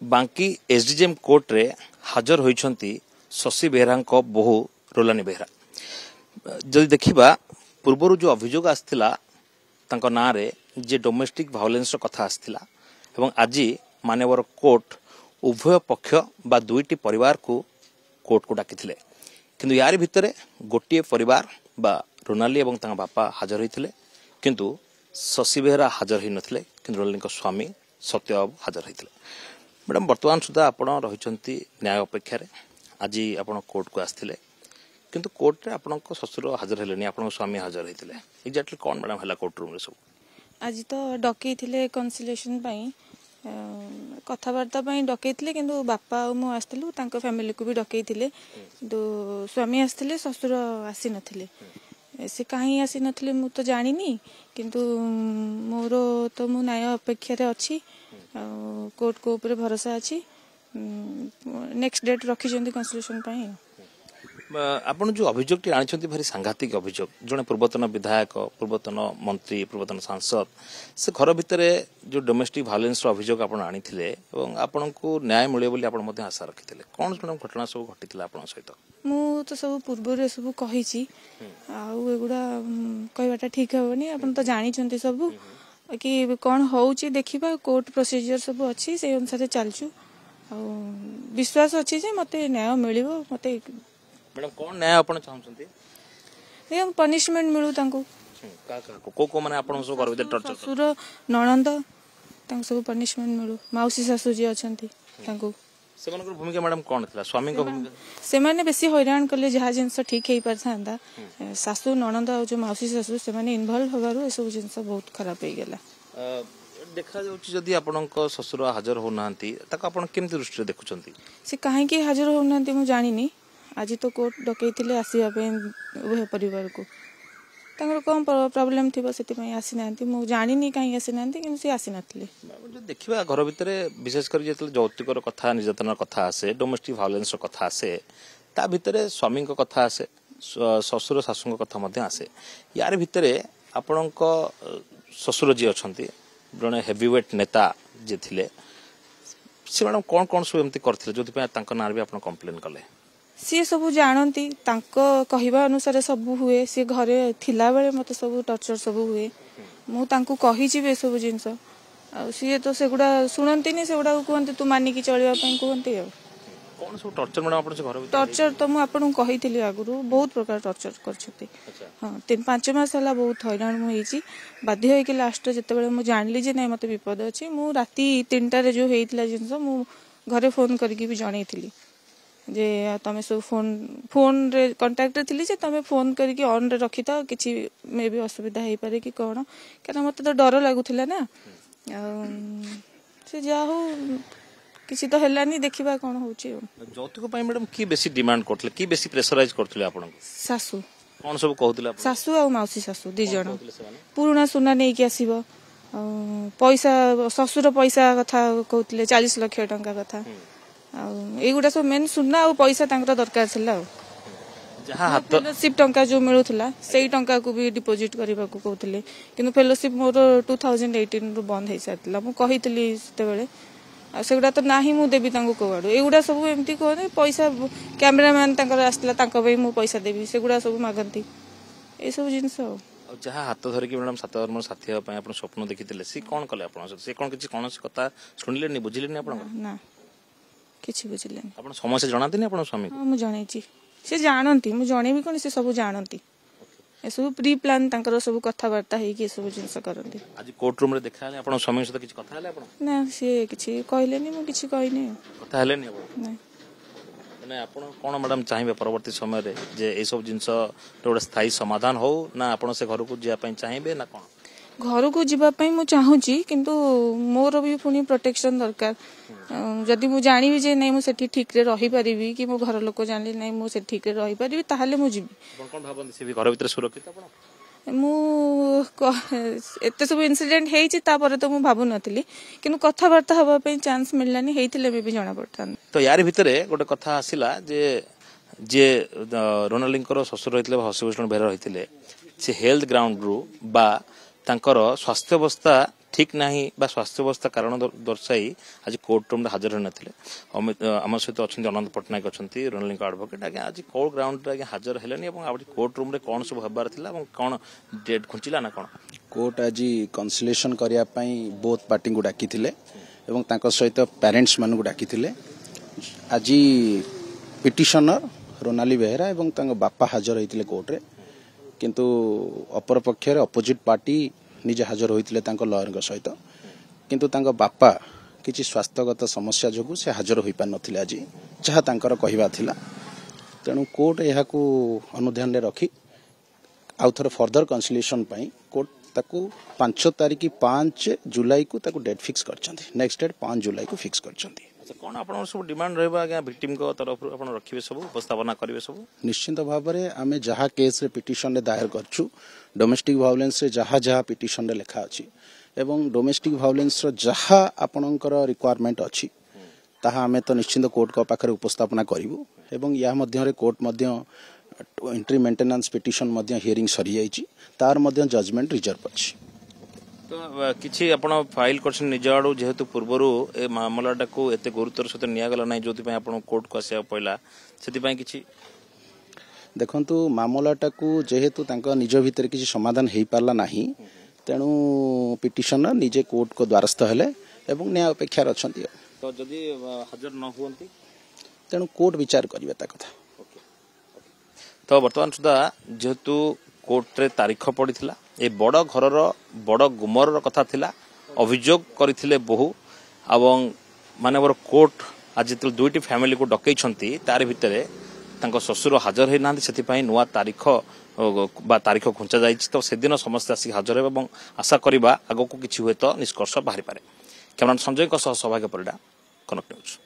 बांकी SDJM court रे हाजर होइछंती शशि बेहरा बहु रोलानी बेहरा। जदि देखिबा पूर्वर जो अभियोग आसथिला तांको नाँ रे जे डोमेस्टिक वायलेंस कथा आसथिला एवं आज मानवर कोर्ट उभय पक्ष बा दुईटी परिवार को कोर्ट को डाकिथिले किंतु यार भितरे गोटे परिवार बा रोनाली एवं तांका बापा हाजर होइथिले किंतु शशि बेहरा हाजर होई नथिले किंतु रोनाली को स्वामी सत्यबाबू हाजर होइथिले। मैडम वर्तमान सुधा आपण रहिचंती न्याय अपेक्षा रे आज आपण कोर्ट को आसथिले किंतु कोर्ट रे आपण ससुर हाजर हेलेनी आपण स्वामी हाजर होइथिले एक्जेक्टली कोन मैडम हला कोर्ट रूम रे सब आज तो डकई थिले कन्सिलेशन पई कथबार्ता पई डकई थिले किंतु बापा और मु आस्थिलु तांको फैमिली को भी डकई थिले किंतु स्वामी आस्थिले ससुर आसी नथिले से कहीं आसी नथिले मु तो जानिनी किंतु मोर तो मु न्याय अपेक्षा रे अछि कोर्ट को ऊपर भरोसा अछि नेक्स्ट डेट रखी जंदी कन्सिलेशन पई। आपण जो अभियोग टी आनिछंती भारी सांघातिक अभियोग जने पूर्वतन विधायक पूर्वतन मंत्री पूर्वतन सांसद से घर भितरे जो डोमेस्टिक वायलेंस अभियोग आपण आनिथिले एवं आपण को न्याय मिले बोली आपण मध्ये आशा रखिथिले कोन मैडम घटना सब घटिथिला आपण सहित मु तो सब पूर्व रे सब कहिछि आउ एगुडा कहबाटा ठीक हेबनी आपण तो जानि छंती सब कि कोन होउची देखिबा कोर्ट प्रोसीजर सब अछि से अनुसार चलछु आ विश्वास अछि जे मते न्याय मिलिबो मते। मैडम कौन न्याय आपण चाहछंती ए पनिशमेंट मिलु तांको को माने आपण सब घर भीतर टॉर्चर ससुर ननंद तांको सब पनिशमेंट मिलु मौसी सासु जी अछंती तांको सेमानकर भूमिका मैडम कोन थिला स्वामी को भूमिका से माने बेसी हैरान करले जहा जिंस ठीक हेई परथांदा सासु ननंद और जो मौसी सासु से माने इन्वॉल्व होबारु ए सब जिंस बहुत खराब हे गेला। देखा जाउची जदी आपनक ससुर हाजर हो नांती ताको आपण केमति दृष्टि देखुचंती से काहे की हाजर हो नांती मु जानिनी आज तो कोर्ट डकई थिले आसीबा पे उभय परिवार को तांगर कोन प्रॉब्लम थिबो सेति पई आसी नांती मु जानिनी काहे आसी नांती कि से आसी नथले। जो देखिबा घर भितरे विशेष कर जेतले जौतिकर कथा निर्यातनार कथा आसे डोमेस्टिक वायलेंस कथा आसे ता भितरे स्वामी को कथा आसे ससुर सासु को कथा मध्ये आसे यार भितरे आपणक ससुर जी अछंती जने हेवीवेट नेता जे थिले से मैडम कोन कोन सब एमती करथिले जोति पे तांको नार भी आपण कंप्लेन कले सी सब जानती तांको कहिबा अनुसार सब हुए सी घरे थिला बेले मते सब टॉर्चर सब हुए मु तांको कहि जिवे सब जिंस आ सी तो सेगुडा सुनंती नि सेगुडा कहंती तू मानी की चलिबा पई कहंती कोन सब टॉर्चर मैडम आपण से घर टॉर्चर तो मु आपण कहितली आगुरु बहुत प्रकार टॉर्चर करछती हां 3-5 मास हला बहुत हैरान मु हेची बाध्य होई के लास्ट जते बेले मु जानली जे नै मते विपद अछि मु राती 3टा रे जो हेइतला जिंस मु घरे फोन करके भी जणैतली जे तमे सब फोन रे कांटेक्ट थिली जे तमे फोन करके ऑन रे रखी था किछि मे भी असुविधा हेई पारे कि कोन कारण मते तो डर लागुथिला ना से जा हो किछि तो हेलानी देखिबा कोन होची जौतिक पई मैडम की बेसी डिमांड करथले की बेसी प्रेशराइज करथले आपण सासू कोन सब कहथिला सासू आ मौसी सासू दी जण पुराना सुना नै कि आसीबो पैसा ससुर पैसा कथा कहथिले 40 लाख टका कथा एगुड़ा सब मेन सुना और पैसा तांकर दरकार थिला जहां हाथ फेलोशिप टंका जो मिलुथला सेही टंका को भी डिपॉजिट करबा को कहथिले किंतु फेलोशिप मोर 2018 रु बंद हे सातला मु कहितली सेते बेले आ सेगुड़ा तो नाही मु देबी तांको कोवाडो एगुड़ा सब एमती कोने पैसा कैमरामैन तांकर आस्तिला तांको बे मु पैसा देबी सेगुड़ा सब मागंती ए सब जिंस जहाँ हाथ धरिकी मैडम 7 वर्ष साथी हेबा पई आपण स्वप्न देखिथिले सी कोन कले आपण से कोन किछि कोनोसी कथा सुनिले नि बुझिले नि आपण ना किछि बुझिले आपण समस्या जणाते नि आपण स्वामी मु जणै छी से जानंती मु जणे भी कोन से सब जानंती ए सब प्री प्लान तांकर सब कथा वार्ता हे कि सब जिंस करंती आज कोर्ट रूम रे देखाले आपण स्वामी सहित किछि कथा हले आपण ना से किछि कहलेनी मु किछि कहिनी कथा हले नि आपण नै माने आपण कोन मैडम चाहिबे परवर्ती समय रे जे ए सब जिंस तोड स्थायी समाधान हो ना आपण से घर को जिया पई चाहिबे ना कोन घर को जीवा पई मु चाहूची किंतु मोर भी पुनी प्रोटेक्शन दरकार जदि मु जानी भी जे नै मु सेठी ठीक रे रही परिबी कि मो घर लोक जानली नै मु से ठीक रे रही परिबी ताहाले मु जीबी कोन भाबन से भी घर भीतर सुरक्षित आपण मु एते सब इंसिडेंट हेची ता पर तो मु भाबु नथिली किंतु कथा वार्ता हबा पई चांस मिललानी हेइथिले भी जाना पड़तान तो यार भितरे गोटे कथा आसिला जे रोनालिंकर ससुर रहितले हसिभूषण बेहरा रहितले से हेल्थ ग्राउंड रु बा तांकर स्वास्थ्य अवस्था ठीक नहीं बा स्वास्थ्य अवस्था कारण दर्शाई आज कोर्ट रूम हाजर होना आम सहित अच्छा अनंत पट्टनायक अच्छा रोनाली एडवोकेट आज्ञा आज कोर्ट ग्राउंड आज्ञा हाजर है कोर्ट रूम कौन सब हबार था कौन डेट घुंचला ना कौन कोर्ट आज कनसिलेशन करने बोथ पार्टी को डाकी सहित पेरेंट्स मान डाकी आज पिटिशनर रोनाली बेहेरा और बापा हाजर होते कोर्ट रे किंतु अपर पक्षर अपोजिट पार्टी निजे हाजर होते लॉयर सहित किंतु बापा किसी स्वास्थ्यगत समस्या जो से हाजर हो पार नथिले आज जहाँ तांकर कहवा थिला तेणु कोर्ट यह अनुध्यान रखी आउ थोड़ा फर्दर कनसिलेशन कोर्ट ताकू 5 जुलाई को ताकू डेट फिक्स करछंती नेक्स्ट डेट 5 जुलाई को फिक्स करछंती कौन आप सब डिमांड रहा आज्ञा विक्टिम को तरफ रखिए सब उपस्थापना करेंगे सब निश्चिंत भाव में आम जहाँ केस रे पिटिशन रे दायर करछु डोमेस्टिक वायलेंस रे जहाँ जहाँ पिटिशन रे लिखा अछि एवं डोमेस्टिक वायलेंस रो जहाँ आपणकर रिक्वायरमेंट अछि ताहा आमे तो निश्चिंत कोर्ट को पाखरे उपस्थापना करिवु एवं या मध्य रे कोर्ट मध्य एंट्री मेंटेनेंस पिटिशन मध्य हियरिंग सरी जाइछि तार मध्य जजमेंट रिजर्व अछि तो किसी आपण फाइल करछन निज आडू जेहेतु पूर्वरु ए मामलाटा को एते गुरुतर सहित नियागला नै जोति पय आपण कोर्ट को आसिया पहिला सेति पय किछि देखंतु मामलाटा को जेहेतु तांका निज भीतर किछि समाधान हेई पारला नाही तेणु पिटिशनर निजे कोर्ट को द्वारस्थ हेले एवं न्याय अपेक्षा रछंती तो जदि हाजर न हुअंती तेणु कोर्ट विचार करिवे ता कथा तो वर्तमान सुधा जेहेतु कोर्ट रे तारीख पड़ीथिला ए बड़ घरर बड़ गुमर कथा थिला अभियोग करथिले बहु एवं मानवर कोर्ट आज जो दुईटी फैमिली को डकई तार भितरे तांको ससुर हाजर होई नांती सेति पय नुवा तारीख बा तारीख घुंचा जाइछि तो सेदिन समस्त आसी हाजर हेबे एवं आशा करिबा आगो को किछि हुए तो निष्कर्ष बाहरी पारे कैमरामैन संजय को सह सौभाग्य परिडा कनक न्यूज।